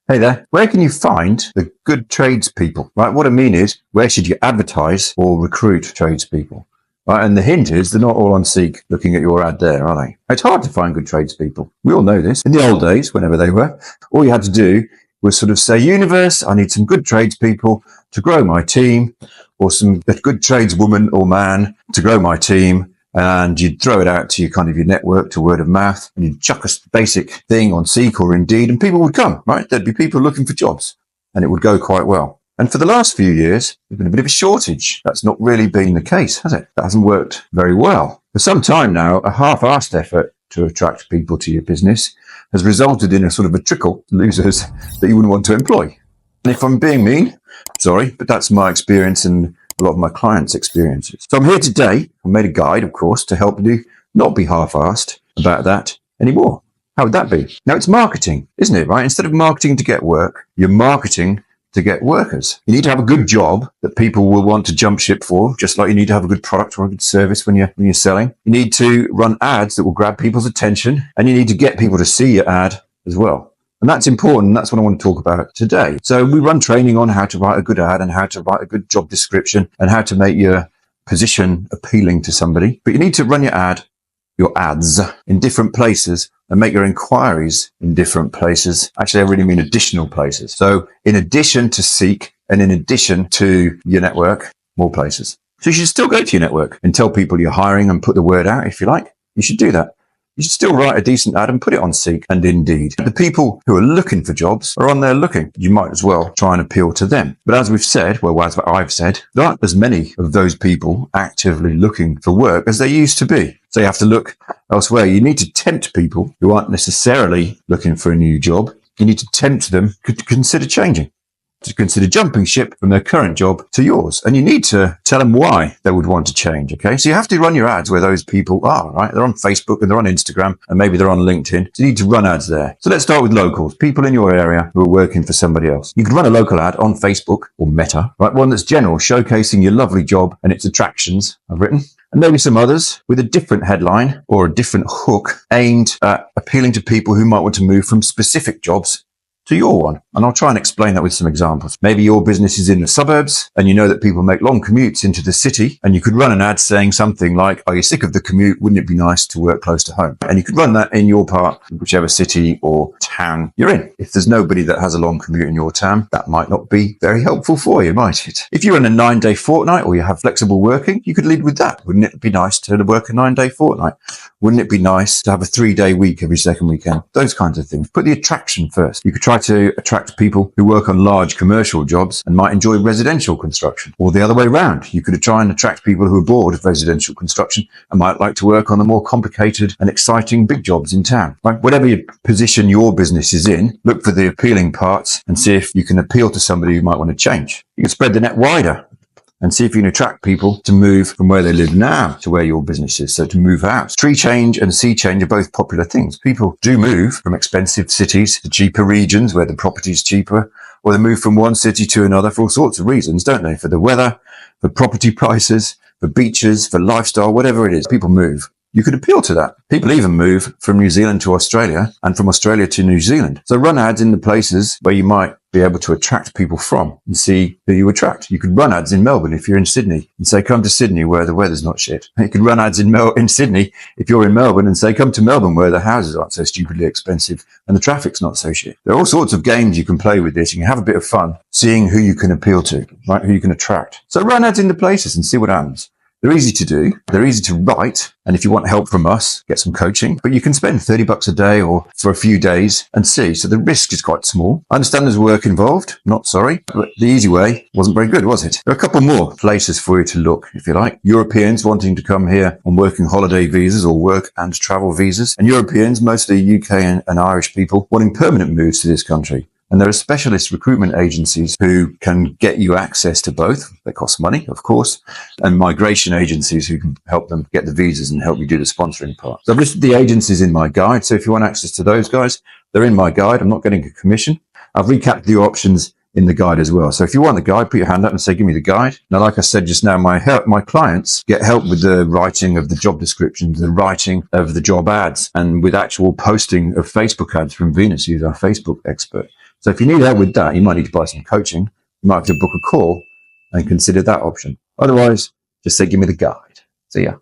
Hey there, where can you find the good tradespeople? Right, what I mean is, where should you advertise or recruit tradespeople? Right, and the hint is they're not all on Seek looking at your ad there, are they? It's hard to find good tradespeople. We all know this. In the old days, whenever they were, all you had to do was sort of say, universe, I need some good tradespeople to grow my team, or some good tradeswoman or man to grow my team. And you'd throw it out to your network, to word of mouth, and you'd chuck a basic thing on Seek or Indeed, and people would come, right? There'd be people looking for jobs, and it would go quite well. And for the last few years, there's been a bit of a shortage. That's not really been the case, has it? That hasn't worked very well. For some time now, a half-assed effort to attract people to your business has resulted in a sort of a trickle of losers that you wouldn't want to employ. And if I'm being mean, sorry, but that's my experience and a lot of my clients' experiences. So I'm here today. I made a guide, of course, to help you not be half-assed about that anymore. How would that be? Now, it's marketing, isn't it, right? Instead of marketing to get work, you're marketing to get workers. You need to have a good job that people will want to jump ship for, just like you need to have a good product or a good service when you're selling. You need to run ads that will grab people's attention, and you need to get people to see your ad as well. And that's important. That's what I want to talk about today. So we run training on how to write a good ad and how to write a good job description and how to make your position appealing to somebody. But you need to run your ads in different places and make your inquiries in different places. Actually, I really mean additional places. So in addition to Seek and in addition to your network, more places. So you should still go to your network and tell people you're hiring and put the word out if you like. You should do that. You should still write a decent ad and put it on Seek and Indeed. The people who are looking for jobs are on there looking. You might as well try and appeal to them. But as we've said, as I've said, there aren't as many of those people actively looking for work as there used to be. So you have to look elsewhere. You need to tempt people who aren't necessarily looking for a new job. You need to tempt them to consider changing, to consider jumping ship from their current job to yours. And you need to tell them why they would want to change, okay? So you have to run your ads where those people are, right? They're on Facebook and they're on Instagram and maybe they're on LinkedIn. So you need to run ads there. So let's start with locals, people in your area who are working for somebody else. You could run a local ad on Facebook or Meta, right? One that's general, showcasing your lovely job and its attractions, I've written. And maybe some others with a different headline or a different hook aimed at appealing to people who might want to move from specific jobs to your one. And I'll try and explain that with some examples. Maybe your business is in the suburbs and you know that people make long commutes into the city, and you could run an ad saying something like, are you sick of the commute? Wouldn't it be nice to work close to home? And you could run that in your part, whichever city or town you're in. If there's nobody that has a long commute in your town, that might not be very helpful for you, might it? If you're in a 9-day fortnight or you have flexible working, you could lead with that. Wouldn't it be nice to work a 9-day fortnight? Wouldn't it be nice to have a 3-day week every second weekend? Those kinds of things. Put the attraction first. You could try to attract people who work on large commercial jobs and might enjoy residential construction, or the other way around. You could try and attract people who are bored of residential construction and might like to work on the more complicated and exciting big jobs in town. Right? Whatever your position your business is in, look for the appealing parts and see if you can appeal to somebody who might want to change. You can spread the net wider and see if you can attract people to move from where they live now to where your business is. So to move out. Tree change and sea change are both popular things. People do move from expensive cities to cheaper regions where the property is cheaper, or they move from one city to another for all sorts of reasons, don't they? For the weather, for property prices, for beaches, for lifestyle, whatever it is. People move. You could appeal to that. People even move from New Zealand to Australia and from Australia to New Zealand. So run ads in the places where you might be able to attract people from and see who you attract. You could run ads in Melbourne if you're in Sydney and say, come to Sydney where the weather's not shit. You could run ads in Sydney if you're in Melbourne and say, come to Melbourne where the houses aren't so stupidly expensive and the traffic's not so shit. There are all sorts of games you can play with this. You can have a bit of fun seeing who you can appeal to, right? Who you can attract. So run ads in the places and see what happens. They're easy to do. They're easy to write. And if you want help from us, get some coaching. But you can spend $30 a day or for a few days and see. So the risk is quite small. I understand there's work involved. Not sorry. But the easy way wasn't very good, was it? There are a couple more places for you to look, if you like. Europeans wanting to come here on working holiday visas or work and travel visas. And Europeans, mostly UK and Irish people, wanting permanent moves to this country. And there are specialist recruitment agencies who can get you access to both. They cost money, of course, and migration agencies who can help them get the visas and help you do the sponsoring part. So I've listed the agencies in my guide. So if you want access to those guys, they're in my guide. I'm not getting a commission. I've recapped the options in the guide as well. So if you want the guide, put your hand up and say, give me the guide. Now, like I said just now, my clients get help with the writing of the job descriptions, the writing of the job ads, and with actual posting of Facebook ads from Venus, who's our Facebook expert. So if you need help with that, you might need to buy some coaching. You might have to book a call and consider that option. Otherwise, just say, give me the guide. See ya.